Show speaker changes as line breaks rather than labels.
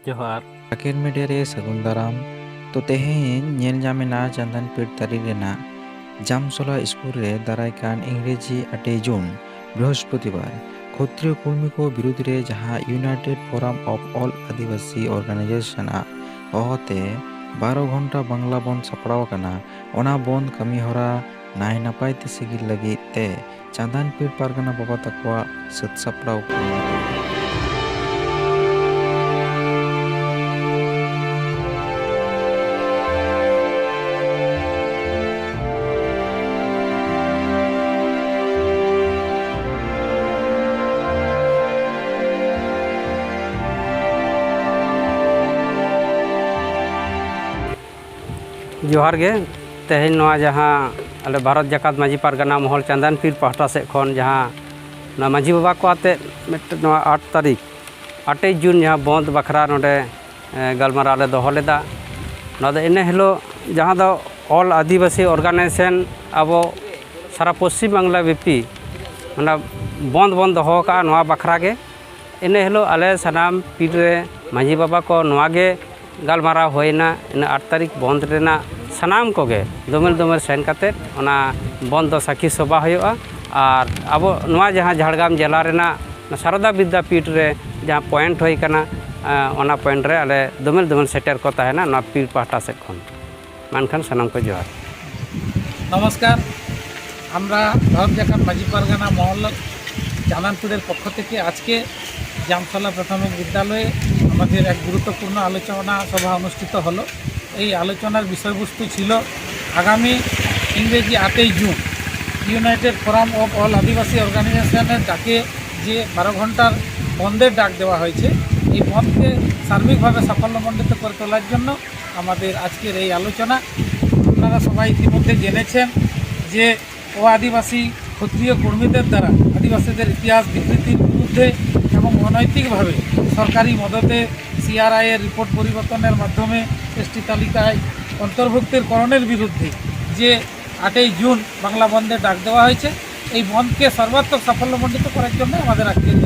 जोहार
साकेर मीडिया रे सगुन दाराम। तो तेहेन नेल जामेना चंदनपीठ तारी रेना जामसोला स्कूल रे दारायकान इंग्रेजी 8 जून बृहस्पतिवार क्षत्रिय कर्मी को विरुद्ध रे जहां United Forum of All Adivasi Organisation होते 12 घंटा बांग्ला बंद सपड़ाव कना ओना बंद कमी होरा नाय नपाय ते सिगिल लगी ते चंदनपीठ पारगना बाबा तकवा सत सपड़ाव
जोहार गे तेहेन नवा जहाँ आले भारत जाकात माजी पारगना महल चंदनपीठ पाहटा से खन जहाँ ना माजी बाबा को आते नवा 8 तारीख 8 जून जहाँ बंद बखरा नोडे गलमारा ले दोहो लेदा ना इन हिलो जहाँ दो ऑल आदिवासी ऑर्गेनाइजेशन अब सारा पश्चिम बांग्ला व्यापी माना बंद दोहो का नवा बखरा के इन हिलो आले सनाम पीठ रे माजी बाबा को नवा गे गलमारा होना इन 8 तारीख बंद रेना सानाम कोगे दोमेल सेन काते ओना बंद साखी सभा होगा और अब नवा जहाँ झाड़ग्राम जिला रेना शारदा विद्यापीठ रे जहाँ पॉइंट होई कना ओना पॉइंट रे आले दोमेल सेटर को तहना ना पीठ पाहटा से खन मानखान सानाम को जोहार।
नमस्कार আমরা ভারত জাকাত মাঝি পারগানা মহল জানানপুরের পক্ষ থেকে আজকে জামতলা প্রাথমিক বিদ্যালয়ে আমাদের এক গুরুত্বপূর্ণ আলোচনা সভা অনুষ্ঠিত হলো। এই আলোচনার বিষয়বস্তু ছিল আগামী ইংরেজি 8 June United Forum of All Adivasi অর্গানাইজেশনের ডাকে যে 12 ঘন্টার বন্ধের ডাক দেওয়া হয়েছে এই বন্ধকে সার্বিকভাবে সাফল্যমণ্ডিত করে তোলার জন্য আমাদের আজকের এই আলোচনা। আপনারা সবাই ইতিমধ্যে জেনেছেন যে আদিবাসী ক্ষত্রিয় কর্মীদের দ্বারা আদিবাসীদের ইতিহাস বিকৃতির বিরুদ্ধে এবং অনৈতিকভাবে সরকারি মদতে সিআরআইয়ের রিপোর্ট পরিবর্তনের মাধ্যমে এসটি তালিকায় অন্তর্ভুক্তিকরণের বিরুদ্ধে যে 8 জুন বাংলা বন্ধে ডাক দেওয়া হয়েছে এই বন্ধকে সর্বাত্মক সাফল্যমণ্ডিত করার জন্য আমাদের আজকের